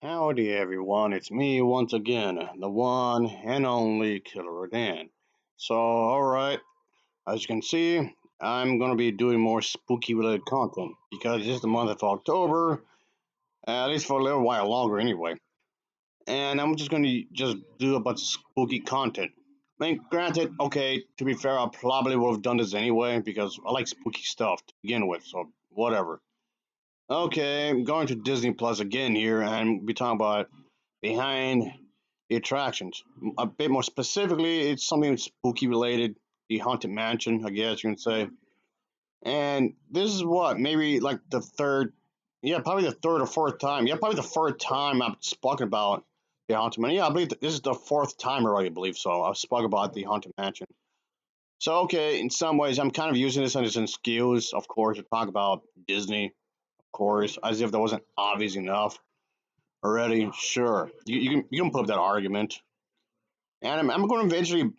Howdy everyone, it's me once again, the one and only Killer Dan. So, alright, as you can see, I'm gonna be doing more spooky related content because it's the month of October, at least for a little while longer anyway. And I'm just gonna just do a bunch of spooky content. I mean, granted, okay, to be fair, I probably would have done this anyway because I like spooky stuff to begin with, so whatever. Okay, I'm going to Disney Plus again here, and we'll be talking about behind the attractions. A bit more specifically, it's something spooky related, the Haunted Mansion, I guess you can say. And this is what, maybe like the third, yeah, probably the third or fourth time. Yeah, probably the fourth time I've spoken about the Haunted Mansion. Yeah, I believe this is the fourth time already, I believe so. I've spoken about the Haunted Mansion. So, okay, in some ways, I'm kind of using this as an excuse, of course, to talk about Disney, of course, as if that wasn't obvious enough already. Sure, you can put up that argument. And I'm going to eventually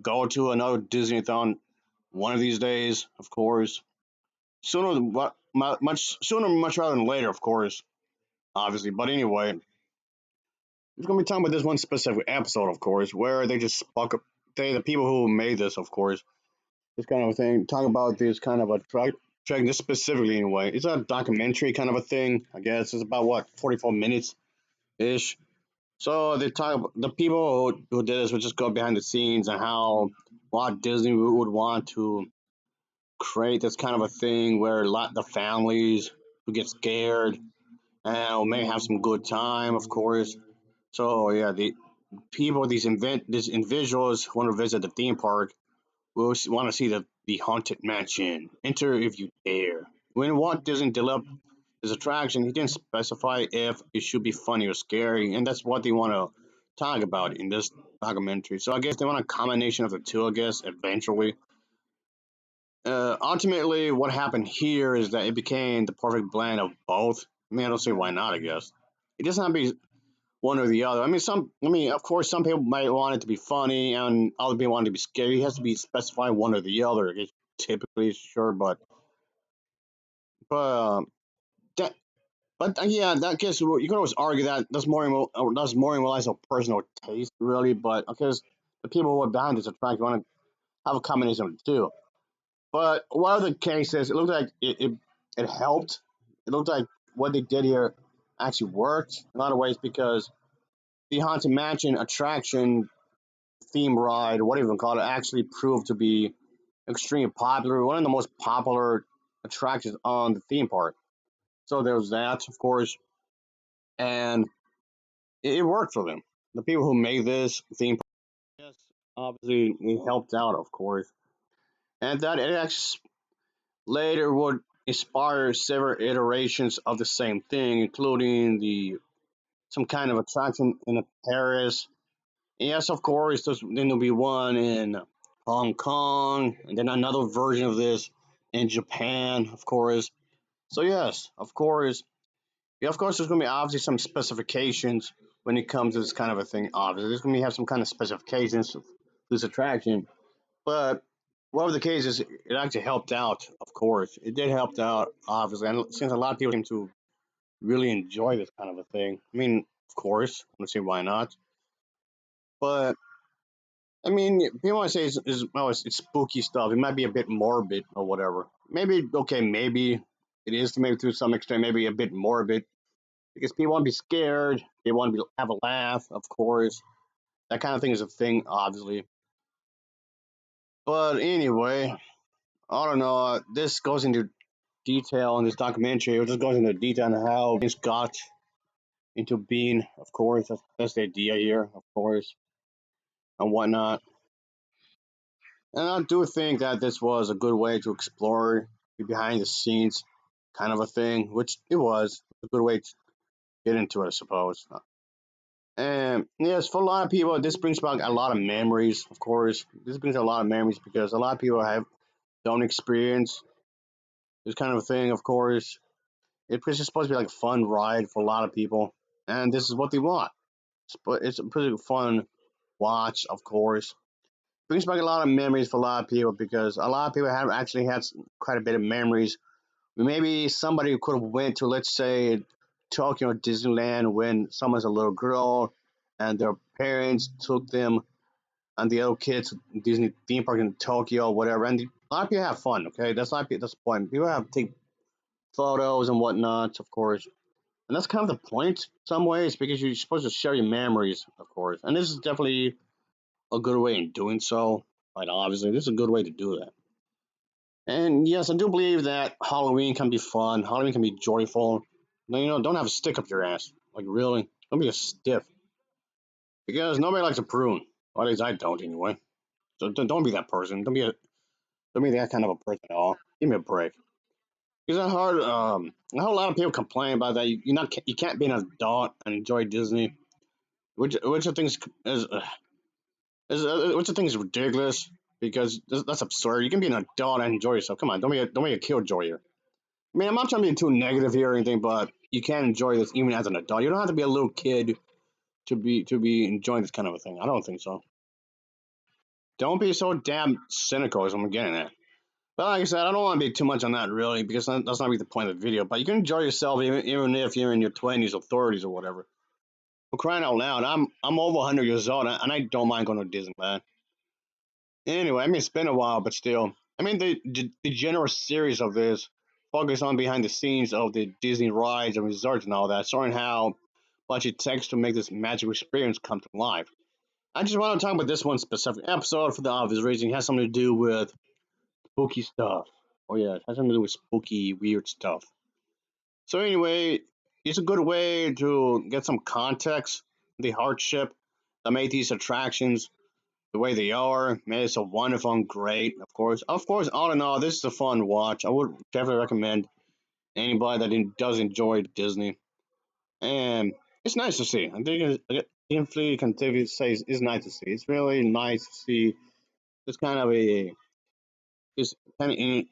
go to another Disney-thon one of these days, of course. Sooner, much sooner, much rather than later, of course, obviously. But anyway, we're going to be talking about this one specific episode, of course, where they just spoke. The people who made this, of course, this kind of a thing, talk about this kind of a track. This specifically, anyway, it's a documentary kind of a thing. I guess it's about what 44 minutes ish. So they talk about the people who did this would just go behind the scenes and how Walt Disney would want to create this kind of a thing where a lot the families who get scared and may have some good time, of course. So yeah, the people these individuals want to visit the theme park will want to see the haunted mansion. Enter if you dare. When Walt Disney developed this attraction, he didn't specify if it should be funny or scary, and that's what they want to talk about in this documentary. So I guess they want a combination of the two. I guess eventually, ultimately, what happened here is that it became the perfect blend of both. I mean, I don't see why not. I guess it doesn't have to be one or the other. I mean, some. I mean, of course, some people might want it to be funny, and other people want it to be scary. It has to be specified one or the other. I guess, typically, sure, but that yeah, that guess you can always argue that that's more in realize of personal taste, really. But because the people who are behind this attraction want to have a combination of the two. But one of the cases, it looked like it helped. It looked like what they did here actually worked in a lot of ways because the Haunted Mansion attraction theme ride, whatever you want to call it, actually proved to be extremely popular. One of the most popular attractions on the theme park. So there was that, of course, and it worked for them. The people who made this theme park, yes, obviously it helped out, of course, and that it actually later would inspire several iterations of the same thing, including the some kind of attraction in Paris. Yes, of course, then there'll be one in Hong Kong, and then another version of this in Japan, of course. So yes, of course, yeah, of course, there's going to be obviously some specifications when it comes to this kind of a thing. Obviously, there's going to have some kind of specifications to this attraction, but whatever the case is, it actually helped out. Of course, it did help out, obviously, and since a lot of people seem to really enjoy this kind of a thing, I mean, of course, I'm gonna say why not. But I mean, people want to say well, it's spooky stuff. It might be a bit morbid or whatever. Maybe okay, maybe it is to maybe to some extent, maybe a bit morbid because people want to be scared. They want to have a laugh, of course. That kind of thing is a thing, obviously. But anyway, I don't know. This goes into detail in this documentary. It just goes into detail on how Vince got into being, of course. That's the idea here, of course, and whatnot. And I do think that this was a good way to explore the behind the scenes kind of a thing, which it was a good way to get into it, I suppose. And yes, for a lot of people, this brings back a lot of memories. Of course, this brings a lot of memories because a lot of people have don't experience this kind of thing. Of course, it's just supposed to be like a fun ride for a lot of people, and this is what they want. It's a pretty fun watch, of course. Brings back a lot of memories for a lot of people because a lot of people have actually had quite a bit of memories. Maybe somebody could have went to, let's say, Tokyo Disneyland when someone's a little girl and their parents took them and the other kids to Disney theme park in Tokyo, whatever. And a lot of people have fun. Okay, that's the point. People have take photos and whatnot, of course, and that's kind of the point, some ways, because you're supposed to share your memories, of course. And this is definitely a good way in doing so. Like obviously, this is a good way to do that. And yes, I do believe that Halloween can be fun. Halloween can be joyful. Don't have a stick up your ass. Like really, don't be a stiff. Because nobody likes a prune. Or at least I don't anyway. So don't be that person. Don't be that kind of a person at all. Give me a break. Because I heard I heard a lot of people complain about that. You can't be an adult and enjoy Disney, which I think which I think is ridiculous because that's absurd. You can be an adult and enjoy yourself. Come on, don't be a killjoyer. I mean, I'm not trying to be too negative here or anything, but you can enjoy this even as an adult. You don't have to be a little kid to be enjoying this kind of a thing. I don't think so. Don't be so damn cynical, is what I'm getting at. But like I said, I don't want to be too much on that really because that's not really the point of the video. But you can enjoy yourself even if you're in your 20s or 30s or whatever. For crying out loud, I'm over 100 years old and I don't mind going to Disneyland. Anyway, I mean it's been a while, but still, I mean the general series of this focus on behind the scenes of the Disney rides and resorts and all that, showing how much it takes to make this magical experience come to life. I just want to talk about this one specific episode for the obvious reason. It has something to do with spooky stuff. Oh yeah, it has something to do with spooky, weird stuff. So anyway, it's a good way to get some context, the hardship that made these attractions the way they are. Made it so wonderful and great. Of course, all in all, this is a fun watch. I would definitely recommend anybody that does enjoy Disney, and it's nice to see. I think definitely can say it's nice to see. It's really nice to see this kind of a this kind of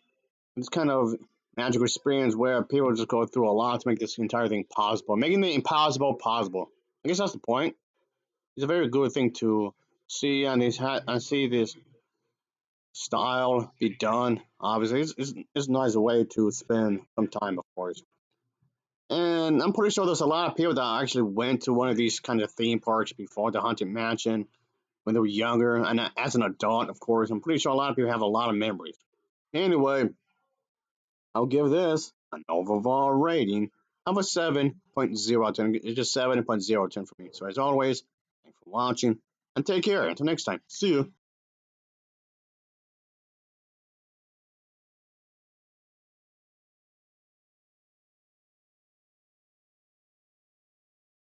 this kind of magical experience where people just go through a lot to make this entire thing possible, making the impossible possible. I guess that's the point. It's a very good thing to see and see this style be done. Obviously, it's a nice way to spend some time, of course. And I'm pretty sure there's a lot of people that actually went to one of these kind of theme parks before the Haunted Mansion when they were younger, and as an adult, of course. I'm pretty sure a lot of people have a lot of memories. Anyway, I'll give this an overall rating of a 7.010. It's just 7.010 for me. So as always, thanks for watching and take care. Until next time, see you.